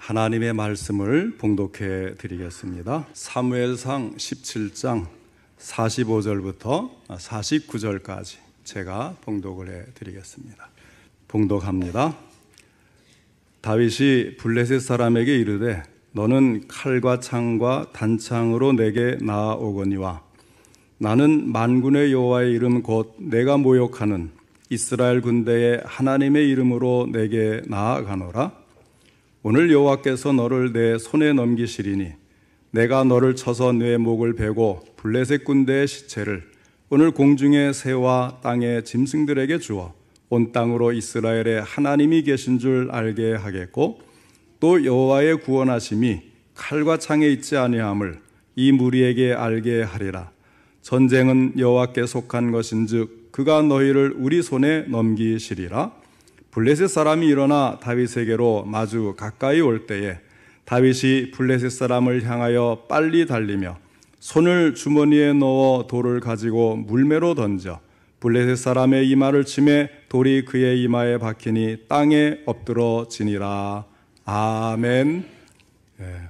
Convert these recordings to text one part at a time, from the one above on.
하나님의 말씀을 봉독해 드리겠습니다. 사무엘상 17장 45절부터 49절까지 제가 봉독을 해 드리겠습니다. 봉독합니다. 다윗이 블레셋 사람에게 이르되 너는 칼과 창과 단창으로 내게 나아오거니와 나는 만군의 여호와의 이름 곧 내가 모욕하는 이스라엘 군대의 하나님의 이름으로 내게 나아가노라. 오늘 여호와께서 너를 내 손에 넘기시리니 내가 너를 쳐서 내 목을 베고 블레셋 군대의 시체를 오늘 공중의 새와 땅의 짐승들에게 주어 온 땅으로 이스라엘의 하나님이 계신 줄 알게 하겠고 또 여호와의 구원하심이 칼과 창에 있지 아니함을 이 무리에게 알게 하리라. 전쟁은 여호와께 속한 것인즉 그가 너희를 우리 손에 넘기시리라. 블레셋 사람이 일어나 다윗에게로 마주 가까이 올 때에 다윗이 블레셋 사람을 향하여 빨리 달리며 손을 주머니에 넣어 돌을 가지고 물매로 던져 블레셋 사람의 이마를 치매 돌이 그의 이마에 박히니 땅에 엎드러지니라. 아멘.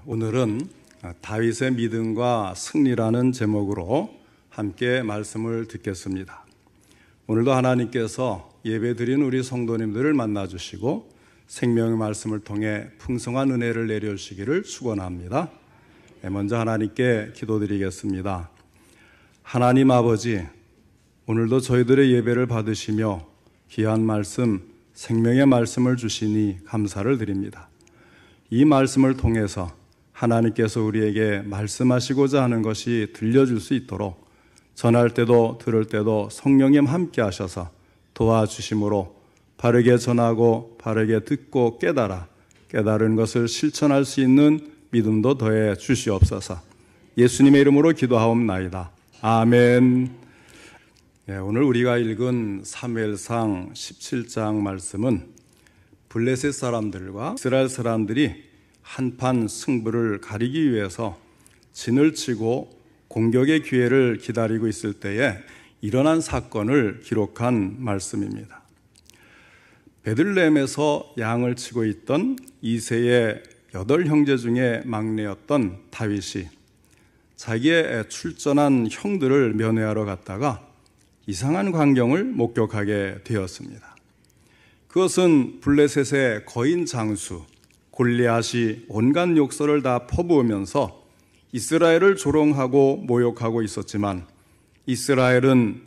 오늘은 다윗의 믿음과 승리라는 제목으로 함께 말씀을 듣겠습니다. 오늘도 하나님께서 예배드린 우리 성도님들을 만나주시고 생명의 말씀을 통해 풍성한 은혜를 내려주시기를 축원합니다. 먼저 하나님께 기도드리겠습니다. 하나님 아버지, 오늘도 저희들의 예배를 받으시며 귀한 말씀, 생명의 말씀을 주시니 감사를 드립니다. 이 말씀을 통해서 하나님께서 우리에게 말씀하시고자 하는 것이 들려줄 수 있도록 전할 때도 들을 때도 성령님 함께 하셔서 도와주심으로 바르게 전하고 바르게 듣고 깨달은 것을 실천할 수 있는 믿음도 더해 주시옵소서. 예수님의 이름으로 기도하옵나이다. 아멘. 오늘 우리가 읽은 사무엘상 17장 말씀은 블레셋 사람들과 이스라엘 사람들이 한판 승부를 가리기 위해서 진을 치고 공격의 기회를 기다리고 있을 때에 일어난 사건을 기록한 말씀입니다. 베들레헴에서 양을 치고 있던 이새의 8형제 중에 막내였던 다윗이 자기의 출전한 형들을 면회하러 갔다가 이상한 광경을 목격하게 되었습니다. 그것은 블레셋의 거인 장수 골리앗이 온갖 욕설을 다 퍼부으면서 이스라엘을 조롱하고 모욕하고 있었지만 이스라엘은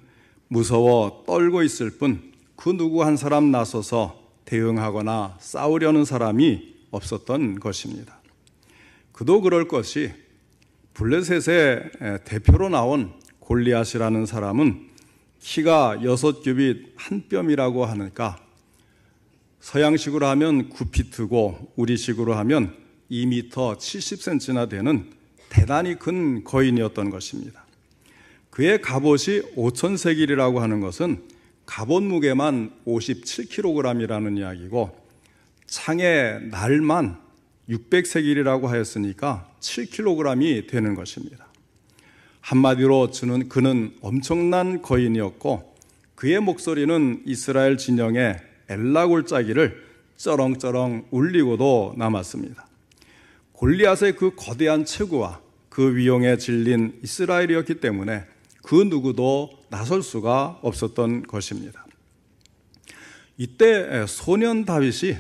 무서워 떨고 있을 뿐 그 누구 한 사람 나서서 대응하거나 싸우려는 사람이 없었던 것입니다. 그도 그럴 것이 블레셋의 대표로 나온 골리앗이라는 사람은 키가 6규빗 한 뼘이라고 하니까 서양식으로 하면 9피트고 우리식으로 하면 2m 70cm나 되는 대단히 큰 거인이었던 것입니다. 그의 갑옷이 5,000세길이라고 하는 것은 갑옷 무게만 57kg이라는 이야기고 창의 날만 600세길이라고 하였으니까 7kg이 되는 것입니다. 한마디로 그는 엄청난 거인이었고 그의 목소리는 이스라엘 진영의 엘라 골짜기를 쩌렁쩌렁 울리고도 남았습니다. 골리앗의 그 거대한 체구와 그 위용에 질린 이스라엘이었기 때문에 그 누구도 나설 수가 없었던 것입니다. 이때 소년 다윗이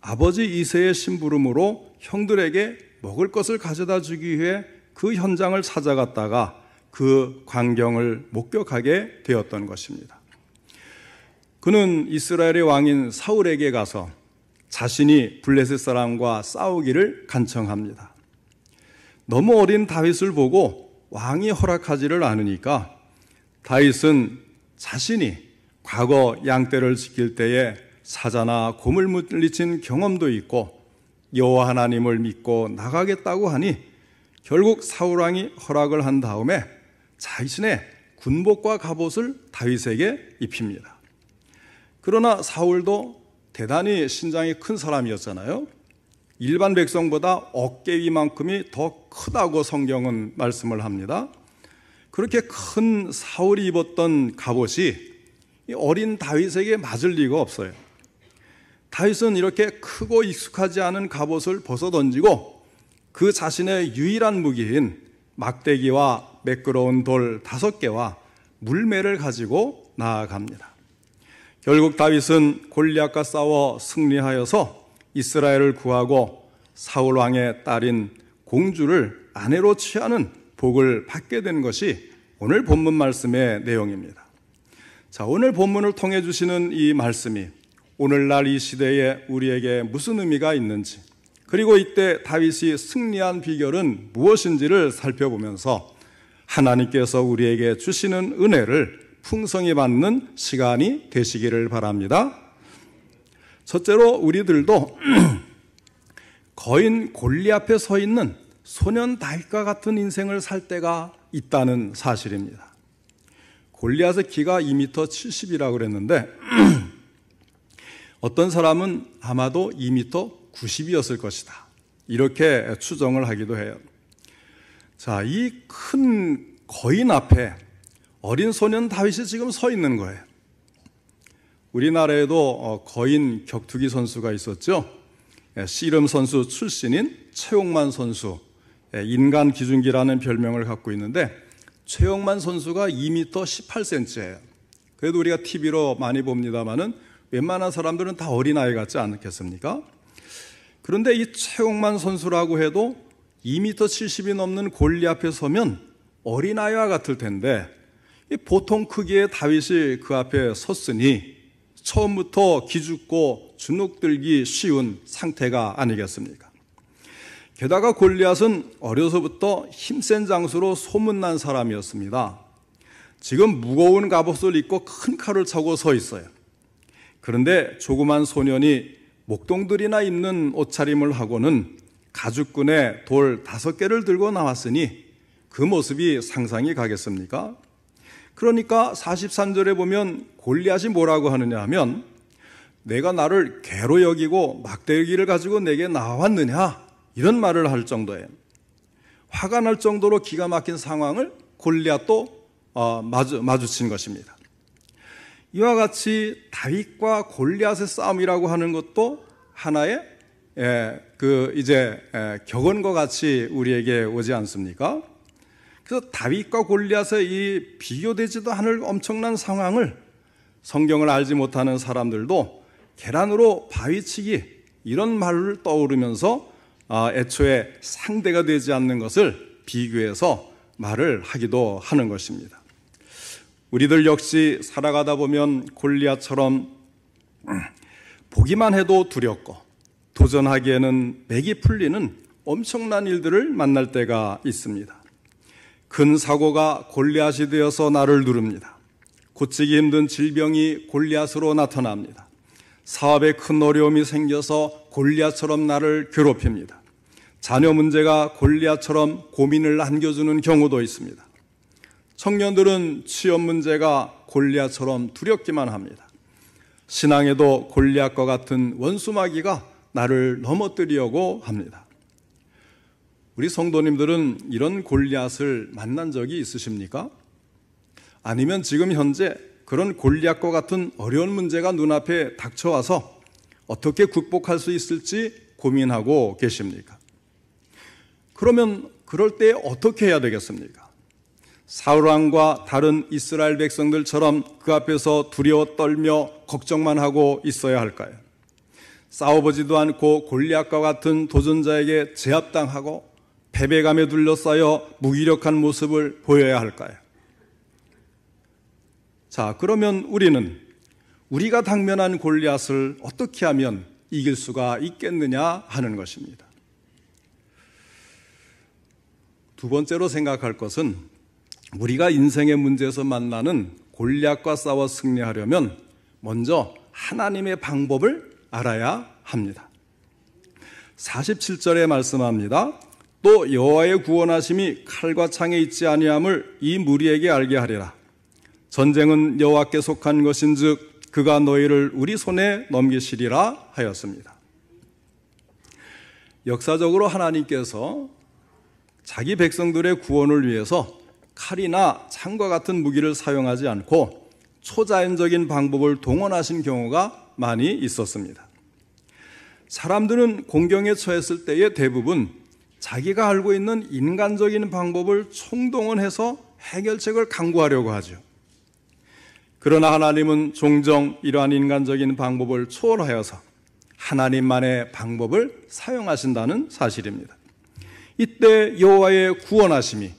아버지 이새의 심부름으로 형들에게 먹을 것을 가져다 주기 위해 그 현장을 찾아갔다가 그 광경을 목격하게 되었던 것입니다. 그는 이스라엘의 왕인 사울에게 가서 자신이 블레셋 사람과 싸우기를 간청합니다. 너무 어린 다윗을 보고 왕이 허락하지를 않으니까 다윗은 자신이 과거 양떼를 지킬 때에 사자나 곰을 물리친 경험도 있고 여호와 하나님을 믿고 나가겠다고 하니 결국 사울왕이 허락을 한 다음에 자신의 군복과 갑옷을 다윗에게 입힙니다. 그러나 사울도 대단히 신장이 큰 사람이었잖아요. 일반 백성보다 어깨 위만큼이 더 크다고 성경은 말씀을 합니다. 그렇게 큰 사울이 입었던 갑옷이 어린 다윗에게 맞을 리가 없어요. 다윗은 이렇게 크고 익숙하지 않은 갑옷을 벗어던지고 그 자신의 유일한 무기인 막대기와 매끄러운 돌 5개와 물매를 가지고 나아갑니다. 결국 다윗은 골리앗과 싸워 승리하여서 이스라엘을 구하고 사울 왕의 딸인 공주를 아내로 취하는 복을 받게 된 것이 오늘 본문 말씀의 내용입니다. 자, 오늘 본문을 통해 주시는 이 말씀이 오늘날 이 시대에 우리에게 무슨 의미가 있는지, 그리고 이때 다윗이 승리한 비결은 무엇인지를 살펴보면서 하나님께서 우리에게 주시는 은혜를 풍성히 받는 시간이 되시기를 바랍니다. 첫째로 우리들도 거인 골리앗 앞에 서 있는 소년 다윗과 같은 인생을 살 때가 있다는 사실입니다. 골리앗의 키가 2m 70이라고 그랬는데 어떤 사람은 아마도 2m 90이었을 것이다, 이렇게 추정을 하기도 해요. 자, 이 큰 거인 앞에 어린 소년 다윗이 지금 서 있는 거예요. 우리나라에도 거인 격투기 선수가 있었죠. 씨름 선수 출신인 최용만 선수, 인간 기준기라는 별명을 갖고 있는데 최용만 선수가 2m 18cm예요. 그래도 우리가 TV로 많이 봅니다마는 웬만한 사람들은 다 어린아이 같지 않겠습니까? 그런데 이 최용만 선수라고 해도 2m 70이 넘는 골리앗 앞에 서면 어린아이와 같을 텐데 보통 크기의 다윗이 그 앞에 섰으니 처음부터 기죽고 주눅들기 쉬운 상태가 아니겠습니까? 게다가 골리앗은 어려서부터 힘센 장수로 소문난 사람이었습니다. 지금 무거운 갑옷을 입고 큰 칼을 차고 서 있어요. 그런데 조그만 소년이 목동들이나 입는 옷차림을 하고는 가죽끈에 돌 5개를 들고 나왔으니 그 모습이 상상이 가겠습니까? 그러니까 43절에 보면 골리앗이 뭐라고 하느냐 하면 내가 나를 개로 여기고 막대기를 가지고 내게 나왔느냐, 이런 말을 할 정도예요. 화가 날 정도로 기가 막힌 상황을 골리앗도 마주친 것입니다. 이와 같이 다윗과 골리앗의 싸움이라고 하는 것도 하나의 격언과 같이 우리에게 오지 않습니까? 그래서 다윗과 골리앗의 이 비교되지도 않을 엄청난 상황을 성경을 알지 못하는 사람들도 계란으로 바위치기, 이런 말을 떠오르면서 애초에 상대가 되지 않는 것을 비교해서 말을 하기도 하는 것입니다. 우리들 역시 살아가다 보면 골리앗처럼 보기만 해도 두렵고 도전하기에는 맥이 풀리는 엄청난 일들을 만날 때가 있습니다. 큰 사고가 골리앗이 되어서 나를 누릅니다. 고치기 힘든 질병이 골리앗으로 나타납니다. 사업에 큰 어려움이 생겨서 골리앗처럼 나를 괴롭힙니다. 자녀 문제가 골리앗처럼 고민을 안겨주는 경우도 있습니다. 청년들은 취업 문제가 골리앗처럼 두렵기만 합니다. 신앙에도 골리앗과 같은 원수마귀가 나를 넘어뜨리려고 합니다. 우리 성도님들은 이런 골리앗을 만난 적이 있으십니까? 아니면 지금 현재 그런 골리앗과 같은 어려운 문제가 눈앞에 닥쳐와서 어떻게 극복할 수 있을지 고민하고 계십니까? 그러면 그럴 때 어떻게 해야 되겠습니까? 사울 왕과 다른 이스라엘 백성들처럼 그 앞에서 두려워 떨며 걱정만 하고 있어야 할까요? 싸워보지도 않고 골리앗과 같은 도전자에게 제압당하고 패배감에 둘러싸여 무기력한 모습을 보여야 할까요? 자, 그러면 우리는 우리가 당면한 골리앗을 어떻게 하면 이길 수가 있겠느냐 하는 것입니다. 두 번째로 생각할 것은 우리가 인생의 문제에서 만나는 골리앗과 싸워 승리하려면 먼저 하나님의 방법을 알아야 합니다. 47절에 말씀합니다. 또 여호와의 구원하심이 칼과 창에 있지 아니함을 이 무리에게 알게 하리라. 전쟁은 여호와께 속한 것인즉 그가 너희를 우리 손에 넘기시리라 하였습니다. 역사적으로 하나님께서 자기 백성들의 구원을 위해서 칼이나 창과 같은 무기를 사용하지 않고 초자연적인 방법을 동원하신 경우가 많이 있었습니다. 사람들은 공경에 처했을 때의 대부분 자기가 알고 있는 인간적인 방법을 총동원해서 해결책을 강구하려고 하죠. 그러나 하나님은 종종 이러한 인간적인 방법을 초월하여서 하나님만의 방법을 사용하신다는 사실입니다. 이때 여호와의 구원하심이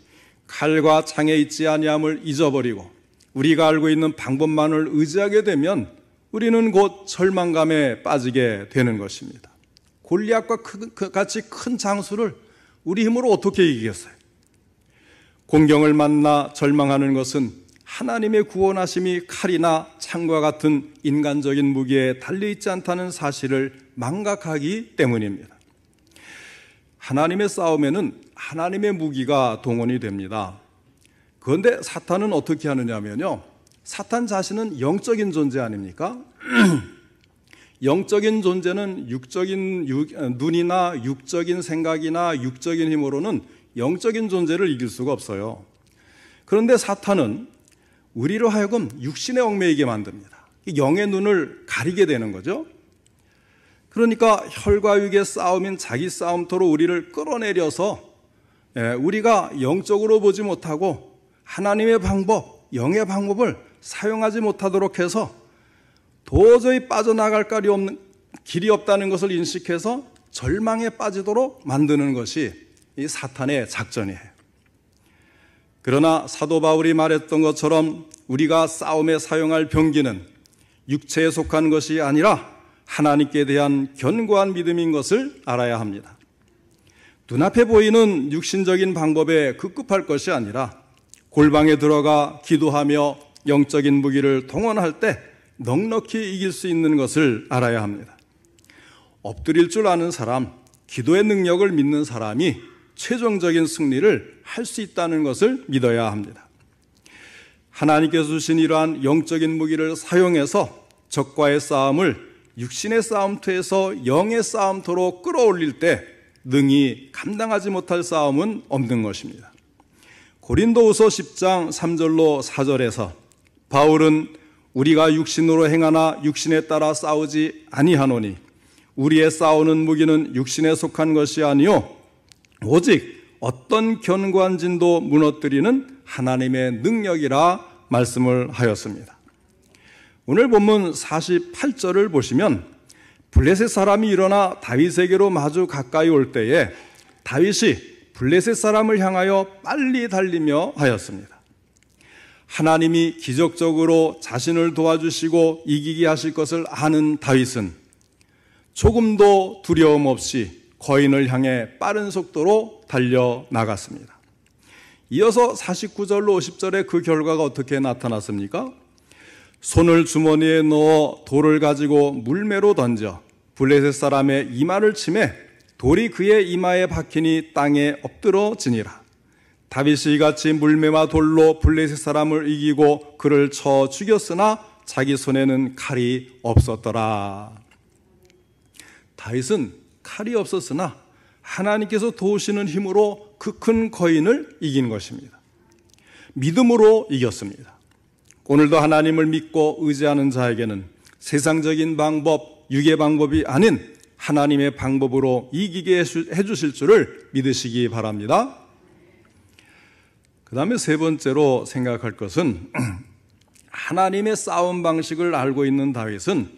칼과 창에 있지 아니함을 잊어버리고 우리가 알고 있는 방법만을 의지하게 되면 우리는 곧 절망감에 빠지게 되는 것입니다. 골리앗과 같이 큰 장수를 우리 힘으로 어떻게 이기겠어요? 공경을 만나 절망하는 것은 하나님의 구원하심이 칼이나 창과 같은 인간적인 무기에 달려있지 않다는 사실을 망각하기 때문입니다. 하나님의 싸움에는 하나님의 무기가 동원이 됩니다. 그런데 사탄은 어떻게 하느냐면요, 사탄 자신은 영적인 존재 아닙니까? 영적인 존재는 눈이나 육적인 생각이나 육적인 힘으로는 영적인 존재를 이길 수가 없어요. 그런데 사탄은 우리로 하여금 육신에 얽매이게 만듭니다. 영의 눈을 가리게 되는 거죠. 그러니까 혈과 육의 싸움인 자기 싸움터로 우리를 끌어내려서 우리가 영적으로 보지 못하고 하나님의 방법, 영의 방법을 사용하지 못하도록 해서 도저히 빠져나갈 길이 없다는 것을 인식해서 절망에 빠지도록 만드는 것이 이 사탄의 작전이에요. 그러나 사도 바울이 말했던 것처럼 우리가 싸움에 사용할 병기는 육체에 속한 것이 아니라 하나님께 대한 견고한 믿음인 것을 알아야 합니다. 눈앞에 보이는 육신적인 방법에 급급할 것이 아니라 골방에 들어가 기도하며 영적인 무기를 동원할 때 넉넉히 이길 수 있는 것을 알아야 합니다. 엎드릴 줄 아는 사람, 기도의 능력을 믿는 사람이 최종적인 승리를 할 수 있다는 것을 믿어야 합니다. 하나님께서 주신 이러한 영적인 무기를 사용해서 적과의 싸움을 육신의 싸움터에서 영의 싸움터로 끌어올릴 때 능히 감당하지 못할 싸움은 없는 것입니다. 고린도후서 10장 3절로 4절에서 바울은 우리가 육신으로 행하나 육신에 따라 싸우지 아니하노니 우리의 싸우는 무기는 육신에 속한 것이 아니요 오직 어떤 견고한 진도 무너뜨리는 하나님의 능력이라 말씀을 하였습니다. 오늘 본문 48절을 보시면 블레셋 사람이 일어나 다윗에게로 마주 가까이 올 때에 다윗이 블레셋 사람을 향하여 빨리 달리며 하였습니다. 하나님이 기적적으로 자신을 도와주시고 이기게 하실 것을 아는 다윗은 조금도 두려움 없이 거인을 향해 빠른 속도로 달려나갔습니다. 이어서 49절로 50절에 그 결과가 어떻게 나타났습니까? 손을 주머니에 넣어 돌을 가지고 물매로 던져 블레셋 사람의 이마를 치매 돌이 그의 이마에 박히니 땅에 엎드러지니라. 다윗이 이같이 물매와 돌로 블레셋 사람을 이기고 그를 쳐 죽였으나 자기 손에는 칼이 없었더라. 다윗은 칼이 없었으나 하나님께서 도우시는 힘으로 그 큰 거인을 이긴 것입니다. 믿음으로 이겼습니다. 오늘도 하나님을 믿고 의지하는 자에게는 세상적인 방법, 육의 방법이 아닌 하나님의 방법으로 이기게 해주실 줄을 믿으시기 바랍니다. 그 다음에 세 번째로 생각할 것은 하나님의 싸움 방식을 알고 있는 다윗은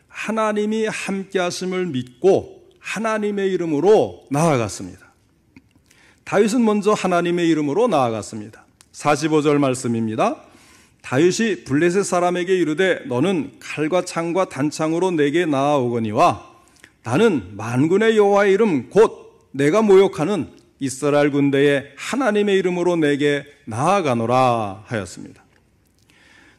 하나님이 함께 하심을 믿고 하나님의 이름으로 나아갔습니다. 다윗은 먼저 하나님의 이름으로 나아갔습니다. 45절 말씀입니다. 다윗이 블레셋 사람에게 이르되 너는 칼과 창과 단창으로 내게 나아오거니와 나는 만군의 여호와의 이름 곧 내가 모욕하는 이스라엘 군대의 하나님의 이름으로 내게 나아가노라 하였습니다.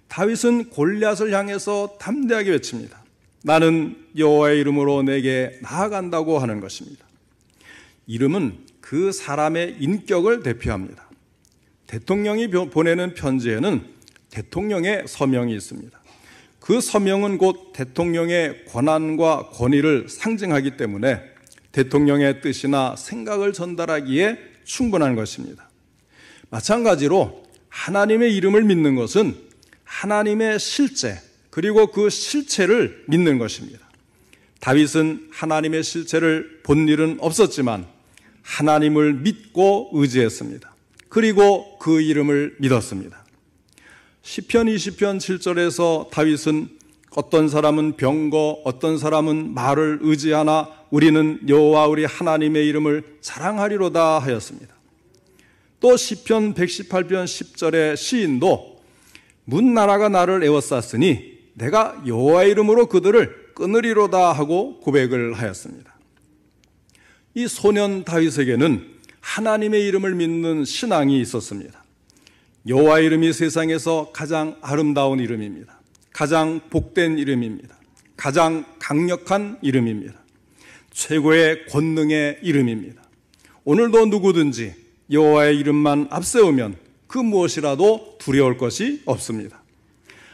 다윗은 골리앗을 향해서 담대하게 외칩니다. 나는 여호와의 이름으로 내게 나아간다고 하는 것입니다. 이름은 그 사람의 인격을 대표합니다. 대통령이 보내는 편지에는 대통령의 서명이 있습니다. 그 서명은 곧 대통령의 권한과 권위를 상징하기 때문에 대통령의 뜻이나 생각을 전달하기에 충분한 것입니다. 마찬가지로 하나님의 이름을 믿는 것은 하나님의 실제 그리고 그 실체를 믿는 것입니다. 다윗은 하나님의 실체를 본 일은 없었지만 하나님을 믿고 의지했습니다. 그리고 그 이름을 믿었습니다. 시편 20편 7절에서 다윗은 어떤 사람은 병거, 어떤 사람은 말을 의지하나 우리는 여호와 우리 하나님의 이름을 자랑하리로다 하였습니다. 또 시편 118편 10절의 시인도 문나라가 나를 에워쌌으니 내가 여호와의 이름으로 그들을 끊으리로다 하고 고백을 하였습니다. 이 소년 다윗에게는 하나님의 이름을 믿는 신앙이 있었습니다. 여호와의 이름이 세상에서 가장 아름다운 이름입니다. 가장 복된 이름입니다. 가장 강력한 이름입니다. 최고의 권능의 이름입니다. 오늘도 누구든지 여호와의 이름만 앞세우면 그 무엇이라도 두려울 것이 없습니다.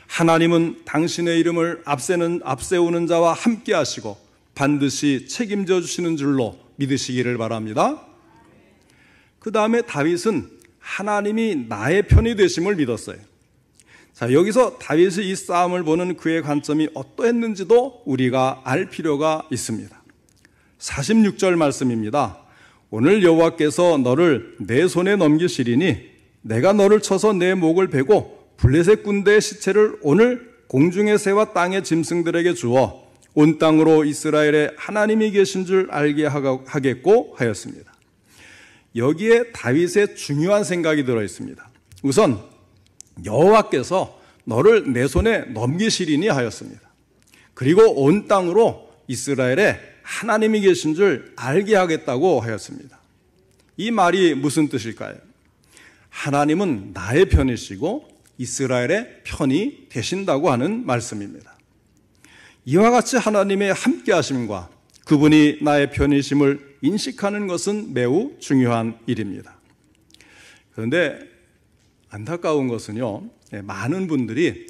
하나님은 당신의 이름을 앞세우는 자와 함께 하시고 반드시 책임져 주시는 줄로 믿으시기를 바랍니다. 그 다음에 다윗은 하나님이 나의 편이 되심을 믿었어요. 자, 여기서 다윗의 이 싸움을 보는 그의 관점이 어떠했는지도 우리가 알 필요가 있습니다. 46절 말씀입니다. 오늘 여호와께서 너를 내 손에 넘기시리니 내가 너를 쳐서 내 목을 베고 블레셋 군대의 시체를 오늘 공중의 새와 땅의 짐승들에게 주어 온 땅으로 이스라엘에 하나님이 계신 줄 알게 하겠고 하였습니다. 여기에 다윗의 중요한 생각이 들어 있습니다. 우선 여호와께서 너를 내 손에 넘기시리니 하였습니다. 그리고 온 땅으로 이스라엘에 하나님이 계신 줄 알게 하겠다고 하였습니다. 이 말이 무슨 뜻일까요? 하나님은 나의 편이시고 이스라엘의 편이 되신다고 하는 말씀입니다. 이와 같이 하나님의 함께하심과 그분이 나의 편이심을 인식하는 것은 매우 중요한 일입니다. 그런데 안타까운 것은요, 많은 분들이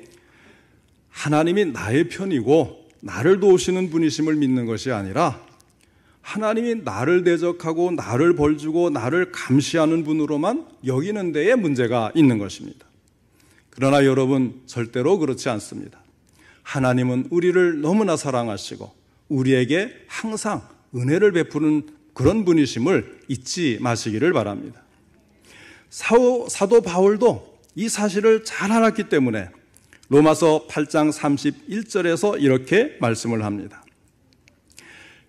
하나님이 나의 편이고 나를 도우시는 분이심을 믿는 것이 아니라 하나님이 나를 대적하고 나를 벌주고 나를 감시하는 분으로만 여기는 데에 문제가 있는 것입니다. 그러나 여러분, 절대로 그렇지 않습니다. 하나님은 우리를 너무나 사랑하시고 우리에게 항상 은혜를 베푸는 그런 분이심을 잊지 마시기를 바랍니다. 사도 바울도 이 사실을 잘 알았기 때문에 로마서 8장 31절에서 이렇게 말씀을 합니다.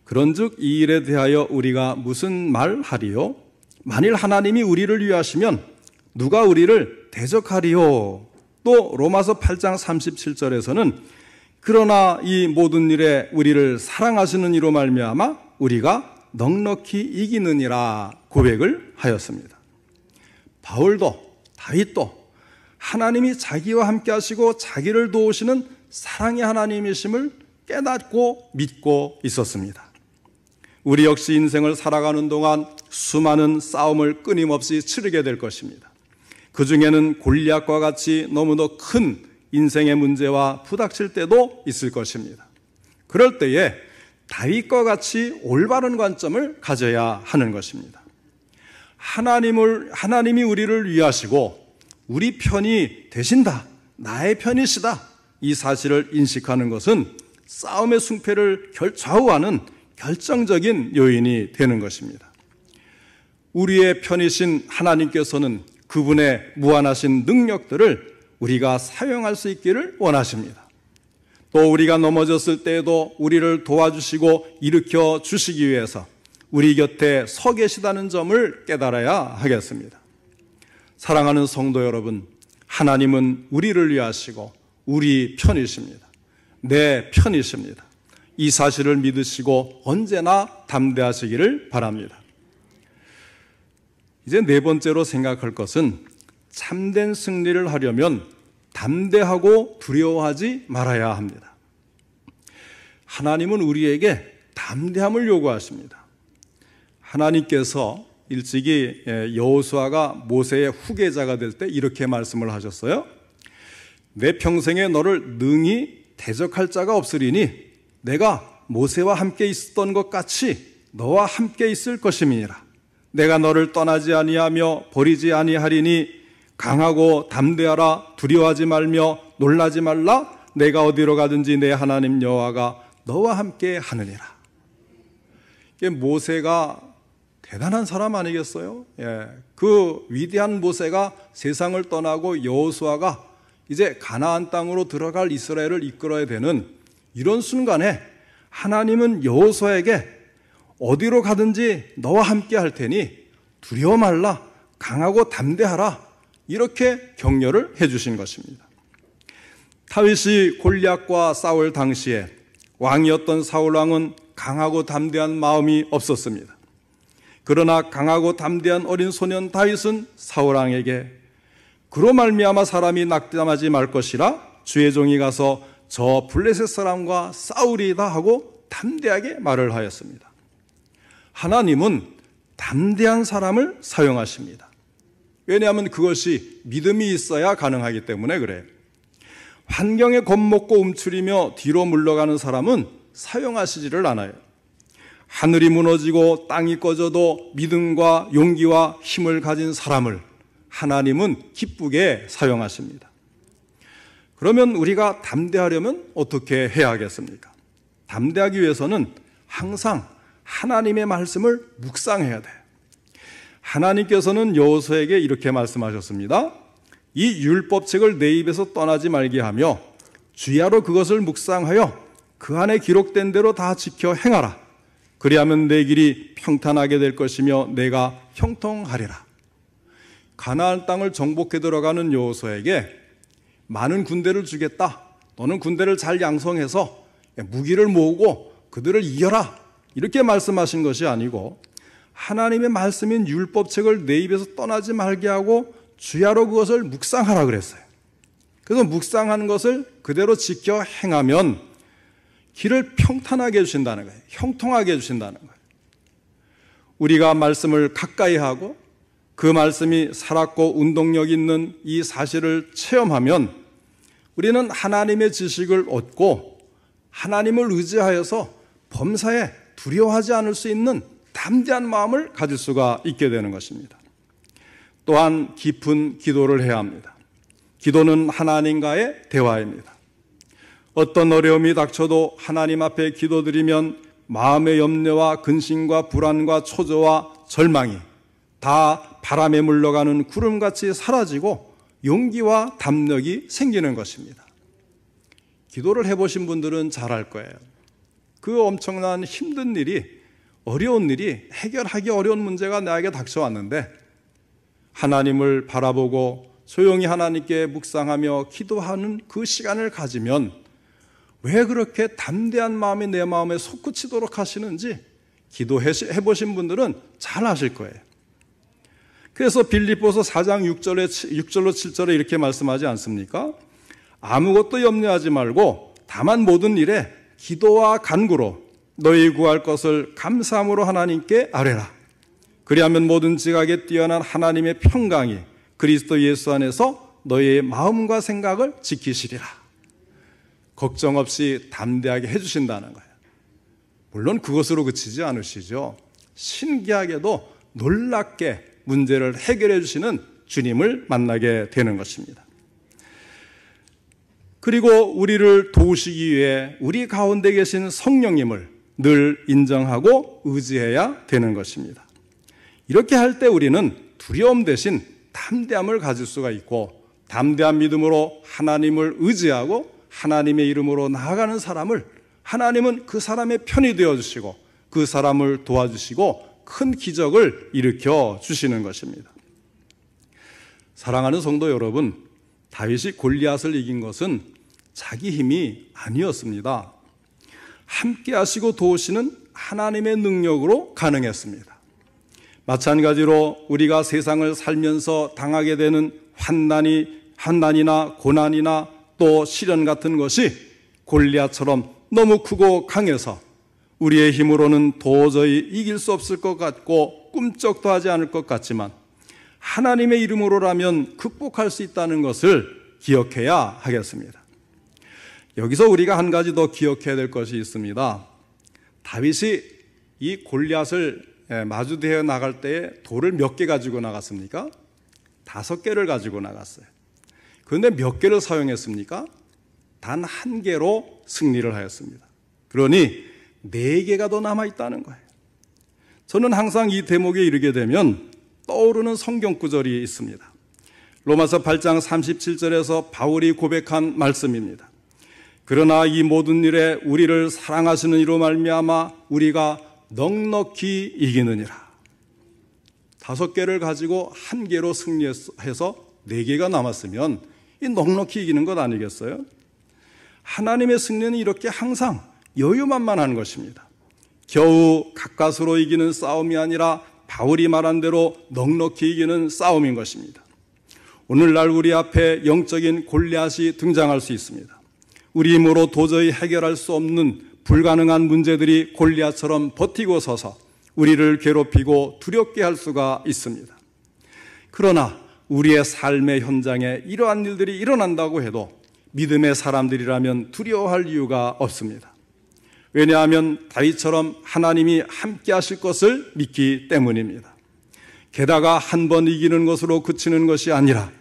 그런즉 이 일에 대하여 우리가 무슨 말하리요? 만일 하나님이 우리를 위하시면 누가 우리를 대적하리요? 또 로마서 8장 37절에서는 그러나 이 모든 일에 우리를 사랑하시는 이로 말미암아 우리가 넉넉히 이기느니라 고백을 하였습니다. 바울도 다윗도 하나님이 자기와 함께 하시고 자기를 도우시는 사랑의 하나님이심을 깨닫고 믿고 있었습니다. 우리 역시 인생을 살아가는 동안 수많은 싸움을 끊임없이 치르게 될 것입니다. 그 중에는 골리앗과 같이 너무도 큰 인생의 문제와 부닥칠 때도 있을 것입니다. 그럴 때에 다윗과 같이 올바른 관점을 가져야 하는 것입니다. 하나님이 우리를 위하시고 우리 편이 되신다, 나의 편이시다, 이 사실을 인식하는 것은 싸움의 승패를 좌우하는 결정적인 요인이 되는 것입니다. 우리의 편이신 하나님께서는 그분의 무한하신 능력들을 우리가 사용할 수 있기를 원하십니다. 또 우리가 넘어졌을 때에도 우리를 도와주시고 일으켜 주시기 위해서 우리 곁에 서 계시다는 점을 깨달아야 하겠습니다. 사랑하는 성도 여러분, 하나님은 우리를 위하시고 우리 편이십니다. 내 편이십니다. 이 사실을 믿으시고 언제나 담대하시기를 바랍니다. 이제 네 번째로 생각할 것은 참된 승리를 하려면 담대하고 두려워하지 말아야 합니다. 하나님은 우리에게 담대함을 요구하십니다. 하나님께서 일찍이 여호수아가 모세의 후계자가 될 때 이렇게 말씀을 하셨어요. 내 평생에 너를 능히 대적할 자가 없으리니 내가 모세와 함께 있었던 것 같이 너와 함께 있을 것임이니라. 내가 너를 떠나지 아니하며 버리지 아니하리니 강하고 담대하라. 두려워하지 말며 놀라지 말라. 내가 어디로 가든지 내 하나님 여호와가 너와 함께 하느니라. 모세가 대단한 사람 아니겠어요? 그 위대한 모세가 세상을 떠나고 여호수아가 이제 가나안 땅으로 들어갈 이스라엘을 이끌어야 되는 이런 순간에 하나님은 여호수아에게 어디로 가든지 너와 함께 할 테니 두려워 말라, 강하고 담대하라, 이렇게 격려를 해주신 것입니다. 다윗이 골리앗과 싸울 당시에 왕이었던 사울왕은 강하고 담대한 마음이 없었습니다. 그러나 강하고 담대한 어린 소년 다윗은 사울왕에게 그로 말미암아 사람이 낙담하지 말 것이라 주의 종이 가서 저 블레셋 사람과 싸우리이다 하고 담대하게 말을 하였습니다. 하나님은 담대한 사람을 사용하십니다. 왜냐하면 그것이 믿음이 있어야 가능하기 때문에 그래요. 환경에 겁먹고 움츠리며 뒤로 물러가는 사람은 사용하시지를 않아요. 하늘이 무너지고 땅이 꺼져도 믿음과 용기와 힘을 가진 사람을 하나님은 기쁘게 사용하십니다. 그러면 우리가 담대하려면 어떻게 해야 하겠습니까? 담대하기 위해서는 항상 하나님의 말씀을 묵상해야 돼요. 하나님께서는 여호수아에게 이렇게 말씀하셨습니다. 이 율법책을 내 입에서 떠나지 말게 하며 주야로 그것을 묵상하여 그 안에 기록된 대로 다 지켜 행하라. 그리하면 내 길이 평탄하게 될 것이며 내가 형통하리라. 가나안 땅을 정복해 들어가는 여호수아에게 많은 군대를 주겠다. 너는 군대를 잘 양성해서 무기를 모으고 그들을 이겨라. 이렇게 말씀하신 것이 아니고 하나님의 말씀인 율법책을 내 입에서 떠나지 말게 하고 주야로 그것을 묵상하라 그랬어요. 그래서 묵상하는 것을 그대로 지켜 행하면 길을 평탄하게 해주신다는 거예요. 형통하게 해주신다는 거예요. 우리가 말씀을 가까이 하고 그 말씀이 살았고 운동력 있는 이 사실을 체험하면 우리는 하나님의 지식을 얻고 하나님을 의지하여서 범사에 두려워하지 않을 수 있는 담대한 마음을 가질 수가 있게 되는 것입니다. 또한 깊은 기도를 해야 합니다. 기도는 하나님과의 대화입니다. 어떤 어려움이 닥쳐도 하나님 앞에 기도드리면 마음의 염려와 근심과 불안과 초조와 절망이 다 바람에 물러가는 구름같이 사라지고 용기와 담력이 생기는 것입니다. 기도를 해보신 분들은 잘 알 거예요. 그 엄청난 힘든 일이, 어려운 일이, 해결하기 어려운 문제가 나에게 닥쳐왔는데 하나님을 바라보고 조용히 하나님께 묵상하며 기도하는 그 시간을 가지면 왜 그렇게 담대한 마음이 내 마음에 솟구치도록 하시는지 기도해보신 분들은 잘 아실 거예요. 그래서 빌립보서 4장 6절로 7절에 이렇게 말씀하지 않습니까? 아무것도 염려하지 말고 다만 모든 일에 기도와 간구로 너희 구할 것을 감사함으로 하나님께 아뢰라. 그리하면 모든 지각에 뛰어난 하나님의 평강이 그리스도 예수 안에서 너희의 마음과 생각을 지키시리라. 걱정 없이 담대하게 해주신다는 거예요. 물론 그것으로 그치지 않으시죠. 신기하게도 놀랍게 문제를 해결해 주시는 주님을 만나게 되는 것입니다. 그리고 우리를 도우시기 위해 우리 가운데 계신 성령님을 늘 인정하고 의지해야 되는 것입니다. 이렇게 할 때 우리는 두려움 대신 담대함을 가질 수가 있고 담대한 믿음으로 하나님을 의지하고 하나님의 이름으로 나아가는 사람을 하나님은 그 사람의 편이 되어주시고 그 사람을 도와주시고 큰 기적을 일으켜 주시는 것입니다. 사랑하는 성도 여러분, 다윗이 골리앗을 이긴 것은 자기 힘이 아니었습니다. 함께 하시고 도우시는 하나님의 능력으로 가능했습니다. 마찬가지로 우리가 세상을 살면서 당하게 되는 환난이나 고난이나 또 시련 같은 것이 골리앗처럼 너무 크고 강해서 우리의 힘으로는 도저히 이길 수 없을 것 같고 꿈쩍도 하지 않을 것 같지만 하나님의 이름으로라면 극복할 수 있다는 것을 기억해야 하겠습니다. 여기서 우리가 한 가지 더 기억해야 될 것이 있습니다. 다윗이 이 골리앗을 마주대어 나갈 때에 돌을 몇 개 가지고 나갔습니까? 5개를 가지고 나갔어요. 그런데 몇 개를 사용했습니까? 단 1개로 승리를 하였습니다. 그러니 4개가 더 남아있다는 거예요. 저는 항상 이 대목에 이르게 되면 떠오르는 성경 구절이 있습니다. 로마서 8장 37절에서 바울이 고백한 말씀입니다. 그러나 이 모든 일에 우리를 사랑하시는 이로 말미암아 우리가 넉넉히 이기느니라. 5개를 가지고 1개로 승리해서 4개가 남았으면 이 넉넉히 이기는 것 아니겠어요? 하나님의 승리는 이렇게 항상 여유만만한 것입니다. 겨우 가까스로 이기는 싸움이 아니라 바울이 말한 대로 넉넉히 이기는 싸움인 것입니다. 오늘날 우리 앞에 영적인 골리앗이 등장할 수 있습니다. 우리 힘으로 도저히 해결할 수 없는 불가능한 문제들이 골리앗처럼 버티고 서서 우리를 괴롭히고 두렵게 할 수가 있습니다. 그러나 우리의 삶의 현장에 이러한 일들이 일어난다고 해도 믿음의 사람들이라면 두려워할 이유가 없습니다. 왜냐하면 다윗처럼 하나님이 함께 하실 것을 믿기 때문입니다. 게다가 한 번 이기는 것으로 그치는 것이 아니라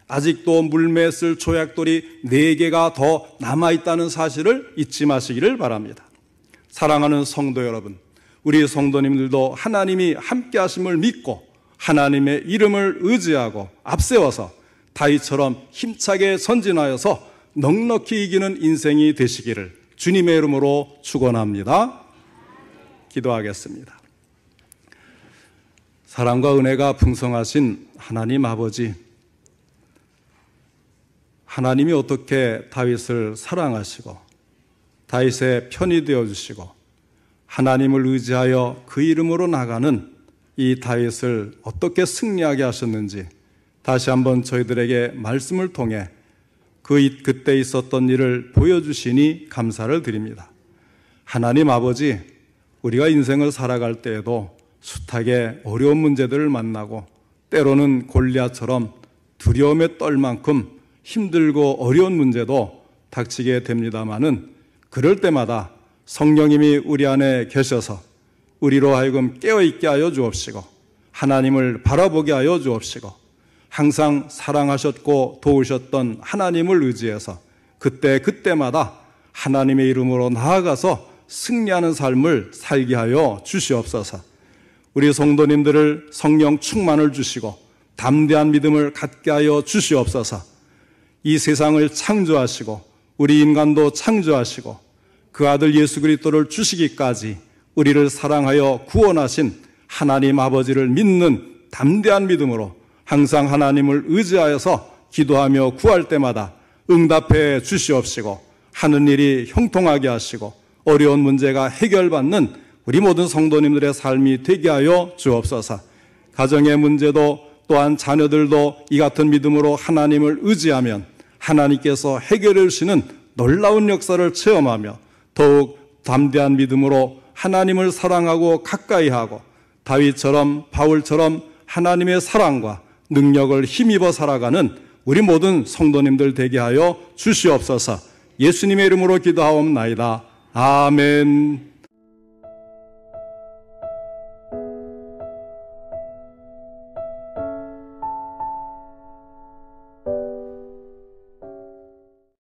아직도 물매에 쓸 조약돌이 4개가 더 남아있다는 사실을 잊지 마시기를 바랍니다. 사랑하는 성도 여러분, 우리 성도님들도 하나님이 함께 하심을 믿고 하나님의 이름을 의지하고 앞세워서 다윗처럼 힘차게 전진하여서 넉넉히 이기는 인생이 되시기를 주님의 이름으로 축원합니다. 기도하겠습니다. 사랑과 은혜가 풍성하신 하나님 아버지, 하나님이 어떻게 다윗을 사랑하시고 다윗의 편이 되어주시고 하나님을 의지하여 그 이름으로 나가는 이 다윗을 어떻게 승리하게 하셨는지 다시 한번 저희들에게 말씀을 통해 그때 있었던 일을 보여주시니 감사를 드립니다. 하나님 아버지, 우리가 인생을 살아갈 때에도 숱하게 어려운 문제들을 만나고 때로는 골리앗처럼 두려움에 떨 만큼 힘들고 어려운 문제도 닥치게 됩니다마는 그럴 때마다 성령님이 우리 안에 계셔서 우리로 하여금 깨어있게 하여 주옵시고 하나님을 바라보게 하여 주옵시고 항상 사랑하셨고 도우셨던 하나님을 의지해서 그때마다 하나님의 이름으로 나아가서 승리하는 삶을 살게 하여 주시옵소서. 우리 성도님들을 성령 충만을 주시고 담대한 믿음을 갖게 하여 주시옵소서. 이 세상을 창조하시고 우리 인간도 창조하시고 그 아들 예수 그리스도를 주시기까지 우리를 사랑하여 구원하신 하나님 아버지를 믿는 담대한 믿음으로 항상 하나님을 의지하여서 기도하며 구할 때마다 응답해 주시옵시고 하는 일이 형통하게 하시고 어려운 문제가 해결받는 우리 모든 성도님들의 삶이 되게 하여 주옵소서. 가정의 문제도 또한 자녀들도 이 같은 믿음으로 하나님을 의지하면 하나님께서 해결해 주시는 놀라운 역사를 체험하며 더욱 담대한 믿음으로 하나님을 사랑하고 가까이 하고 다윗처럼 바울처럼 하나님의 사랑과 능력을 힘입어 살아가는 우리 모든 성도님들 되게 하여 주시옵소서. 예수님의 이름으로 기도하옵나이다. 아멘.